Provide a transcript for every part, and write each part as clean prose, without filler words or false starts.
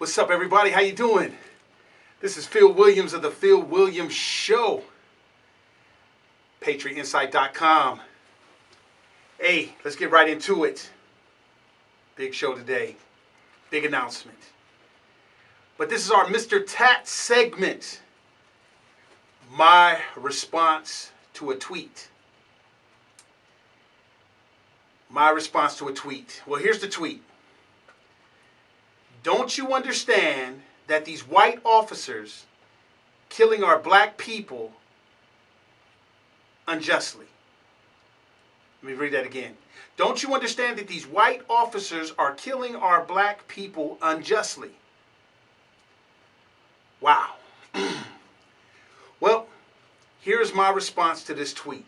What's up, everybody? How you doing? This is Phil Williams of the Phil Williams Show. PatriotInsight.com. Hey, let's get right into it. Big show today. Big announcement. But this is our Mr. Tat segment. My response to a tweet. My response to a tweet. Well, here's the tweet. Don't you understand that these white officers killing our black people unjustly? Let me read that again. Don't you understand that these white officers are killing our black people unjustly? Wow. Well, here's my response to this tweet.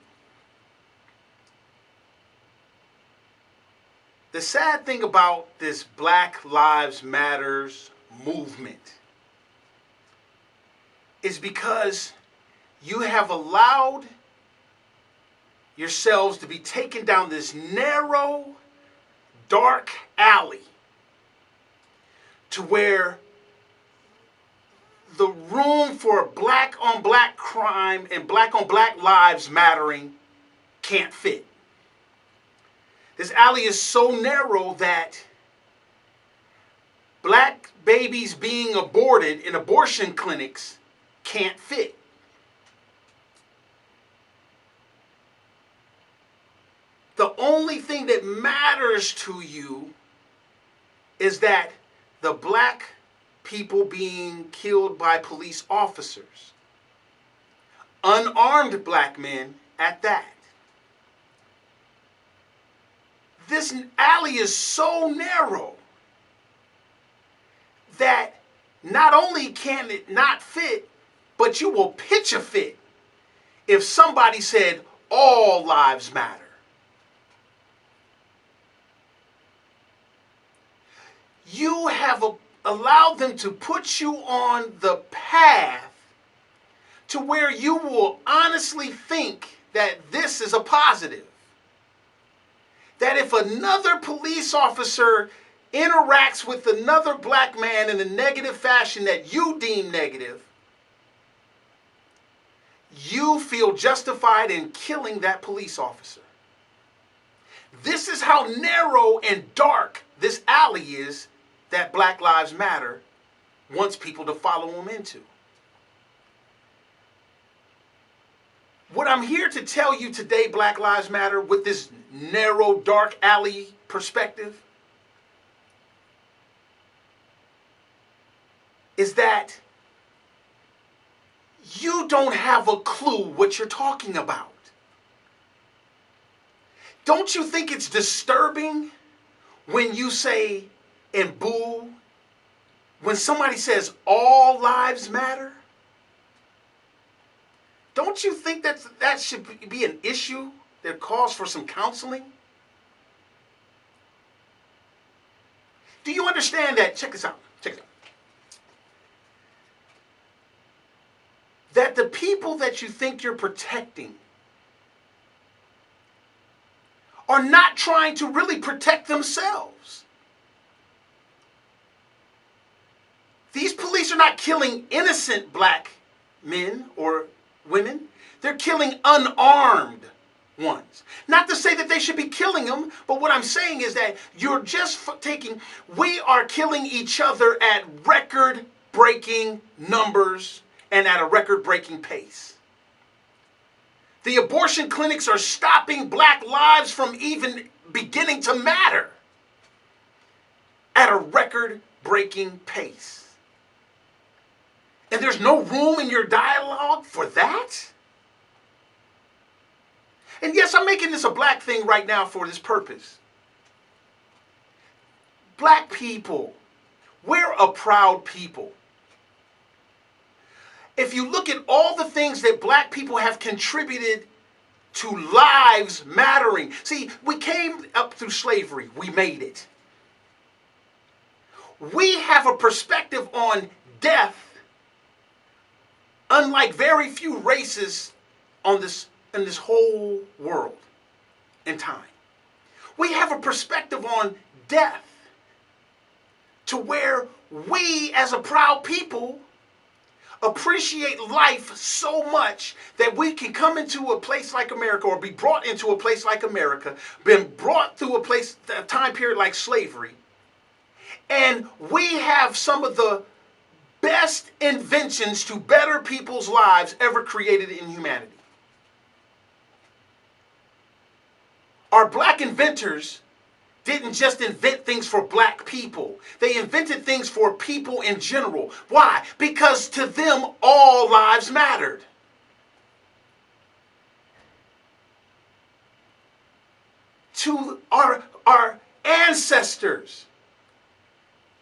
The sad thing about this Black Lives Matters movement is because you have allowed yourselves to be taken down this narrow, dark alley to where the room for black-on-black crime and black-on-black lives mattering can't fit. This alley is so narrow that black babies being aborted in abortion clinics can't fit. The only thing that matters to you is that the black people being killed by police officers, unarmed black men at that. This alley is so narrow that not only can it not fit, but you will pitch a fit if somebody said all lives matter. You have allowed them to put you on the path to where you will honestly think that this is a positive. That if another police officer interacts with another black man in a negative fashion that you deem negative, you feel justified in killing that police officer. This is how narrow and dark this alley is that Black Lives Matter wants people to follow them into. What I'm here to tell you today, Black Lives Matter, with this narrow, dark alley perspective, is that you don't have a clue what you're talking about. Don't you think it's disturbing when you say and boo when somebody says all lives matter? Don't you think that should be an issue that calls for some counseling? Do you understand that? Check this out. Check it out. That the people that you think you're protecting are not trying to really protect themselves. These police are not killing innocent black men or women. They're killing unarmed ones. Not to say that they should be killing them, but what I'm saying is that you're just we are killing each other at record-breaking numbers and at a record-breaking pace. The abortion clinics are stopping black lives from even beginning to matter at a record-breaking pace. And there's no room in your dialogue for that? And yes, I'm making this a black thing right now for this purpose. Black people, we're a proud people. If you look at all the things that black people have contributed to lives mattering. See, we came up through slavery. We made it. We have a perspective on death unlike very few races in this whole world and time. We have a perspective on death to where we as a proud people appreciate life so much that we can come into a place like America, or be brought into a place like America, been brought through a time period like slavery, and we have some of the best inventions to better people's lives ever created in humanity. Our black inventors didn't just invent things for black people. They invented things for people in general. Why? Because to them, all lives mattered. To our ancestors,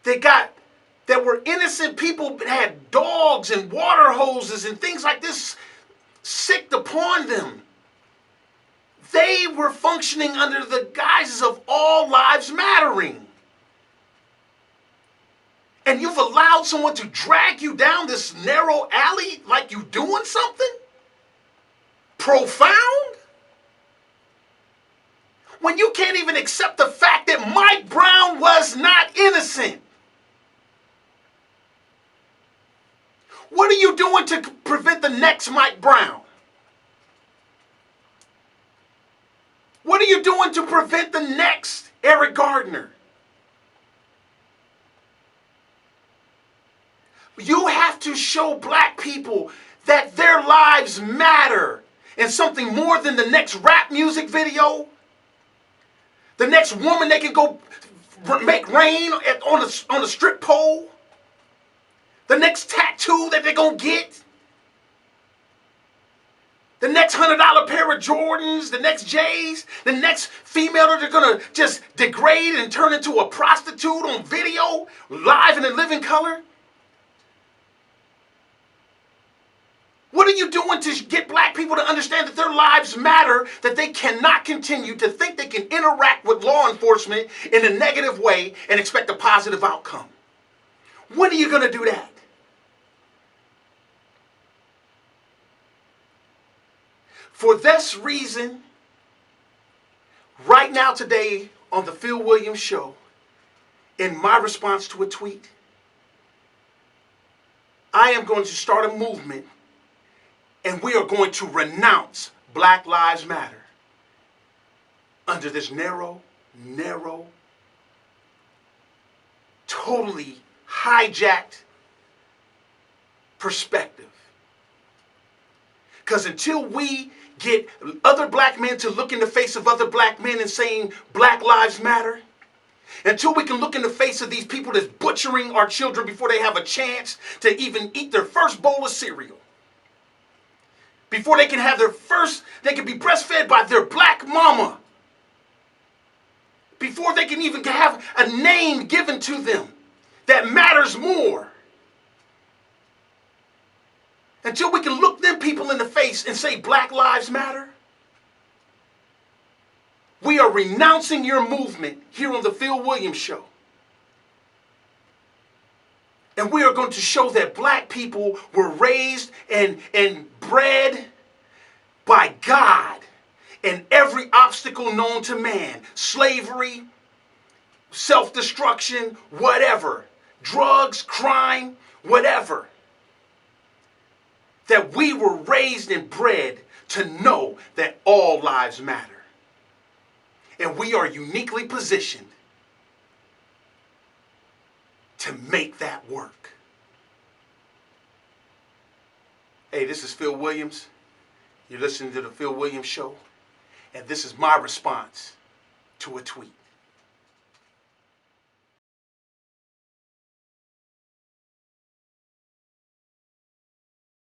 that were innocent people, had dogs and water hoses and things like this sicked upon them. They were functioning under the guises of all lives mattering. And you've allowed someone to drag you down this narrow alley like you doing something profound? When you can't even accept the fact that Mike Brown was not innocent. What are you doing to prevent the next Mike Brown? What are you doing to prevent the next Eric Gardner? You have to show black people that their lives matter, and something more than the next rap music video, the next woman they can go make rain on a strip pole, the next tattoo that they're going to get, the next $100 pair of Jordans, the next J's, the next female that they're going to just degrade and turn into a prostitute on video, live and in living color. What are you doing to get black people to understand that their lives matter, that they cannot continue to think they can interact with law enforcement in a negative way and expect a positive outcome? When are you going to do that? For this reason, right now today on the Phil Williams Show, in my response to a tweet, I am going to start a movement, and we are going to renounce Black Lives Matter under this narrow, totally hijacked perspective. Because until we get other black men to look in the face of other black men and saying Black Lives Matter, until we can look in the face of these people that's butchering our children before they have a chance to even eat their first bowl of cereal, before they can have they can be breastfed by their black mama, before they can even have a name given to them that matters more, until we can look them people in the face and say Black Lives Matter, we are renouncing your movement here on the Phil Williams Show. And we are going to show that black people were raised and bred by God in every obstacle known to man. Slavery, self-destruction, whatever. Drugs, crime, whatever. That we were raised and bred to know that all lives matter. And we are uniquely positioned to make that work. Hey, this is Phil Williams. You're listening to the Phil Williams Show. And this is my response to a tweet.